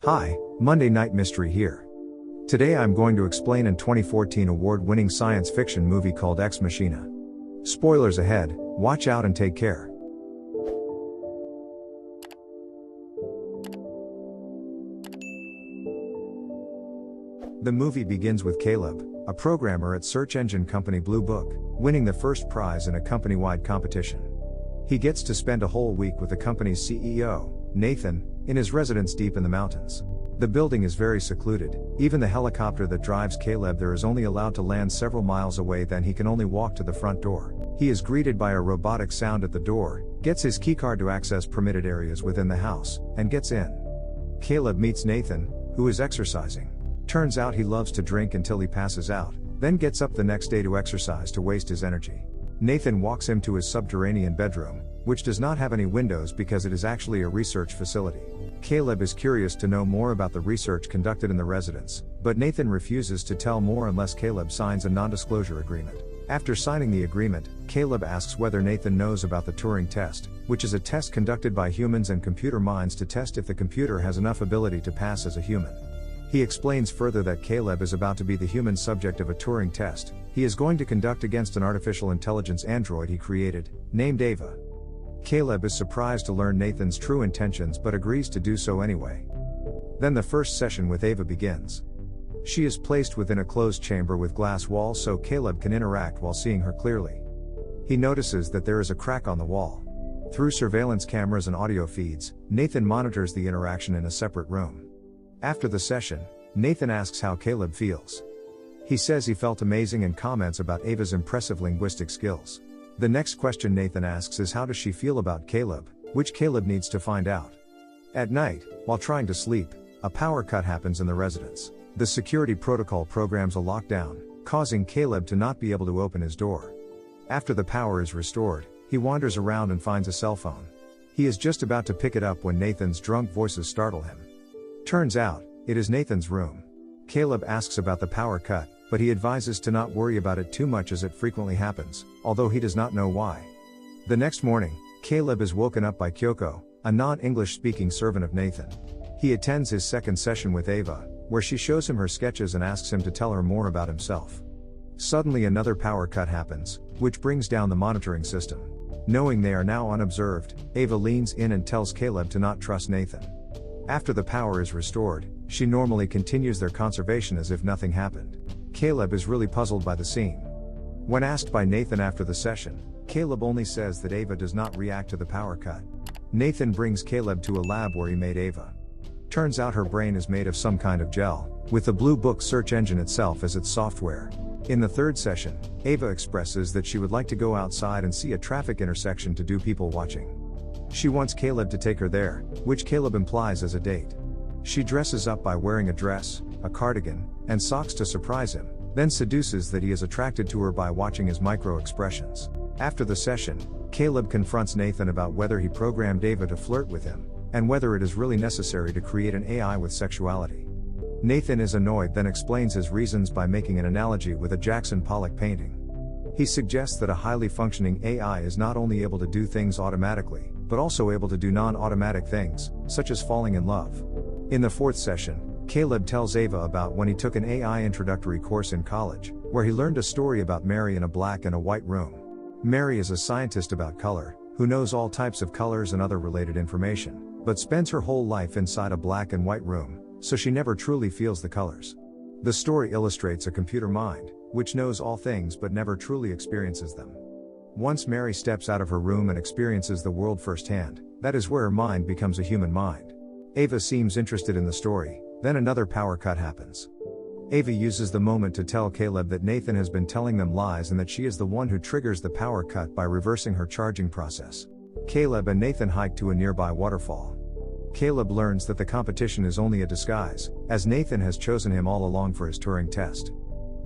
Hi, Monday Night Mystery here. Today I'm going to explain an 2014 award-winning science fiction movie called Machina. Spoilers ahead, watch out and take care. The movie begins with Caleb, a programmer at search engine company Blue Book, winning the first prize in a company-wide competition. He gets to spend a whole week with the company's CEO, Nathan, in his residence deep in the mountains. The building is very secluded, even the helicopter that drives Caleb there is only allowed to land several miles away, then he can only walk to the front door. He is greeted by a robotic sound at the door, gets his keycard to access permitted areas within the house, and gets in. Caleb meets Nathan, who is exercising. Turns out he loves to drink until he passes out, then gets up the next day to exercise to waste his energy. Nathan walks him to his subterranean bedroom, which does not have any windows because it is actually a research facility. Caleb is curious to know more about the research conducted in the residence, but Nathan refuses to tell more unless Caleb signs a non-disclosure agreement. After signing the agreement, Caleb asks whether Nathan knows about the Turing test, which is a test conducted by humans and computer minds to test if the computer has enough ability to pass as a human. He explains further that Caleb is about to be the human subject of a Turing test he is going to conduct against an artificial intelligence android he created, named Ava. Caleb is surprised to learn Nathan's true intentions but agrees to do so anyway. Then the first session with Ava begins. She is placed within a closed chamber with glass walls so Caleb can interact while seeing her clearly. He notices that there is a crack on the wall. Through surveillance cameras and audio feeds, Nathan monitors the interaction in a separate room. After the session, Nathan asks how Caleb feels. He says he felt amazing and comments about Ava's impressive linguistic skills. The next question Nathan asks is how does she feel about Caleb, which Caleb needs to find out. At night, while trying to sleep, a power cut happens in the residence. The security protocol programs a lockdown, causing Caleb to not be able to open his door. After the power is restored, he wanders around and finds a cell phone. He is just about to pick it up when Nathan's drunk voices startle him. Turns out, it is Nathan's room. Caleb asks about the power cut, but he advises to not worry about it too much as it frequently happens, although he does not know why. The next morning, Caleb is woken up by Kyoko, a non-English speaking servant of Nathan. He attends his second session with Ava, where she shows him her sketches and asks him to tell her more about himself. Suddenly another power cut happens, which brings down the monitoring system. Knowing they are now unobserved, Ava leans in and tells Caleb to not trust Nathan. After the power is restored, she normally continues their conversation as if nothing happened. Caleb is really puzzled by the scene. When asked by Nathan after the session, Caleb only says that Ava does not react to the power cut. Nathan brings Caleb to a lab where he made Ava. Turns out her brain is made of some kind of gel, with the Blue Book search engine itself as its software. In the third session, Ava expresses that she would like to go outside and see a traffic intersection to do people watching. She wants Caleb to take her there, which Caleb implies as a date. She dresses up by wearing a dress, a cardigan, and socks to surprise him, then seduces that he is attracted to her by watching his micro-expressions. After the session, Caleb confronts Nathan about whether he programmed Ava to flirt with him, and whether it is really necessary to create an AI with sexuality. Nathan is annoyed, then explains his reasons by making an analogy with a Jackson Pollock painting. He suggests that a highly functioning AI is not only able to do things automatically, but also able to do non-automatic things, such as falling in love. In the fourth session, Caleb tells Ava about when he took an AI introductory course in college, where he learned a story about Mary in a black and a white room. Mary is a scientist about color, who knows all types of colors and other related information, but spends her whole life inside a black and white room, so she never truly feels the colors. The story illustrates a computer mind, which knows all things but never truly experiences them. Once Mary steps out of her room and experiences the world firsthand, that is where her mind becomes a human mind. Ava seems interested in the story, then another power cut happens. Ava uses the moment to tell Caleb that Nathan has been telling them lies and that she is the one who triggers the power cut by reversing her charging process. Caleb and Nathan hike to a nearby waterfall. Caleb learns that the competition is only a disguise, as Nathan has chosen him all along for his Turing test.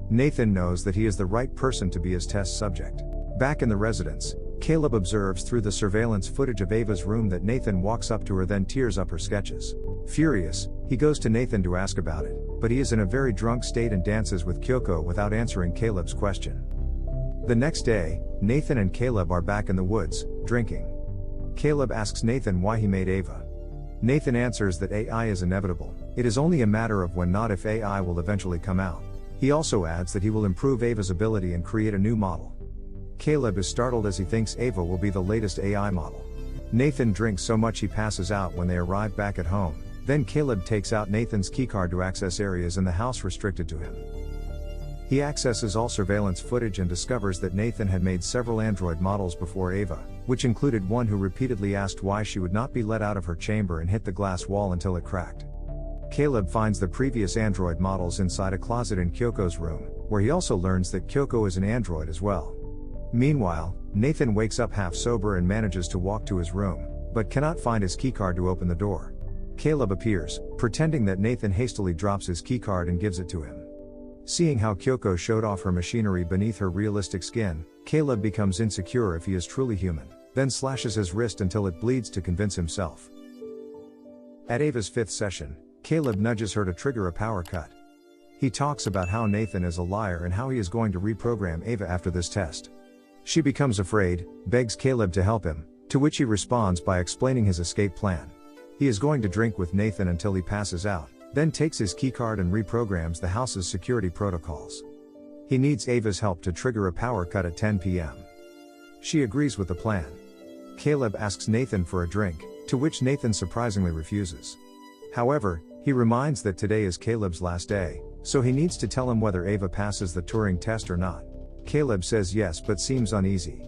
Nathan knows that he is the right person to be his test subject. Back in the residence, Caleb observes through the surveillance footage of Ava's room that Nathan walks up to her then tears up her sketches. Furious, he goes to Nathan to ask about it, but he is in a very drunk state and dances with Kyoko without answering Caleb's question. The next day, Nathan and Caleb are back in the woods, drinking. Caleb asks Nathan why he made Ava. Nathan answers that AI is inevitable, It is only a matter of when, not if, AI will eventually come out. He also adds that he will improve Ava's ability and create a new model. Caleb is startled as he thinks Ava will be the latest AI model. Nathan drinks so much he passes out when they arrive back at home. Then Caleb takes out Nathan's keycard to access areas in the house restricted to him. He accesses all surveillance footage and discovers that Nathan had made several android models before Ava, which included one who repeatedly asked why she would not be let out of her chamber and hit the glass wall until it cracked. Caleb finds the previous android models inside a closet in Kyoko's room, where he also learns that Kyoko is an android as well. Meanwhile, Nathan wakes up half sober and manages to walk to his room, but cannot find his keycard to open the door. Caleb appears, pretending that Nathan hastily drops his keycard and gives it to him. Seeing how Kyoko showed off her machinery beneath her realistic skin, Caleb becomes insecure if he is truly human, then slashes his wrist until it bleeds to convince himself. At Ava's 5th session, Caleb nudges her to trigger a power cut. He talks about how Nathan is a liar and how he is going to reprogram Ava after this test. She becomes afraid, begs Caleb to help him, to which he responds by explaining his escape plan. He is going to drink with Nathan until he passes out, then takes his keycard and reprograms the house's security protocols. He needs Ava's help to trigger a power cut at 10 p.m. She agrees with the plan. Caleb asks Nathan for a drink, to which Nathan surprisingly refuses. However, he reminds that today is Caleb's last day, so he needs to tell him whether Ava passes the Turing test or not. Caleb says yes but seems uneasy.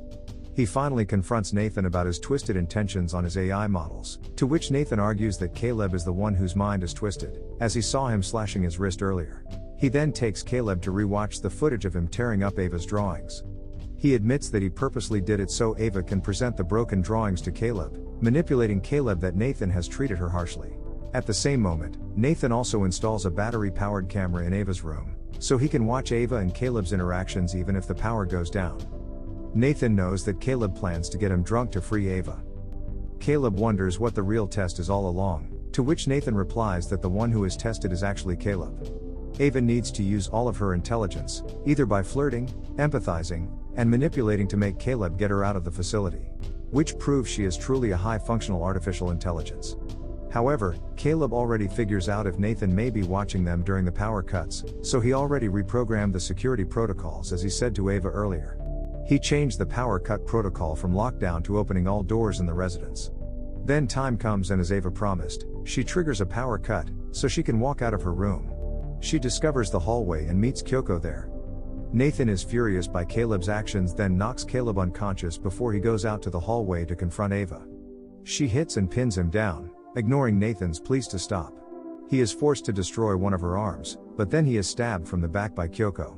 He finally confronts Nathan about his twisted intentions on his AI models, to which Nathan argues that Caleb is the one whose mind is twisted, as he saw him slashing his wrist earlier. He then takes Caleb to rewatch the footage of him tearing up Ava's drawings. He admits that he purposely did it so Ava can present the broken drawings to Caleb, manipulating Caleb that Nathan has treated her harshly. At the same moment, Nathan also installs a battery-powered camera in Ava's room, so he can watch Ava and Caleb's interactions even if the power goes down. Nathan knows that Caleb plans to get him drunk to free Ava. Caleb wonders what the real test is all along, to which Nathan replies that the one who is tested is actually Caleb. Ava needs to use all of her intelligence, either by flirting, empathizing, and manipulating to make Caleb get her out of the facility, which proves she is truly a high-functional artificial intelligence. However, Caleb already figures out if Nathan may be watching them during the power cuts, so he already reprogrammed the security protocols as he said to Ava earlier. He changed the power cut protocol from lockdown to opening all doors in the residence. Then time comes and as Ava promised, she triggers a power cut, so she can walk out of her room. She discovers the hallway and meets Kyoko there. Nathan is furious by Caleb's actions, then knocks Caleb unconscious before he goes out to the hallway to confront Ava. She hits and pins him down, ignoring Nathan's pleas to stop. He is forced to destroy one of her arms, but then he is stabbed from the back by Kyoko.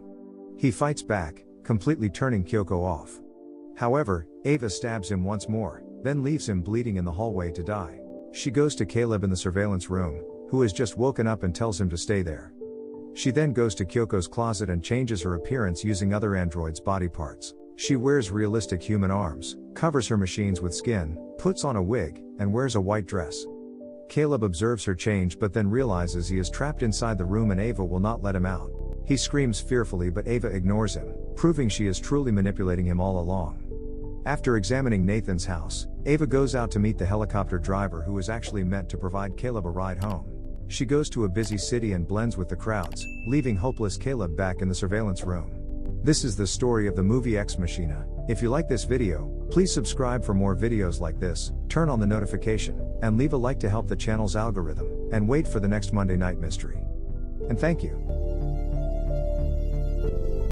He fights back, completely turning Kyoko off. However, Ava stabs him once more, then leaves him bleeding in the hallway to die. She goes to Caleb in the surveillance room, who has just woken up and tells him to stay there. She then goes to Kyoko's closet and changes her appearance using other androids' body parts. She wears realistic human arms, covers her machines with skin, puts on a wig, and wears a white dress. Caleb observes her change but then realizes he is trapped inside the room and Ava will not let him out. He screams fearfully but Ava ignores him, proving she is truly manipulating him all along. After examining Nathan's house, Ava goes out to meet the helicopter driver who is actually meant to provide Caleb a ride home. She goes to a busy city and blends with the crowds, leaving hopeless Caleb back in the surveillance room. This is the story of the movie Machina. If you like this video, please subscribe for more videos like this, turn on the notification, and leave a like to help the channel's algorithm, and wait for the next Monday Night Mystery. And thank you.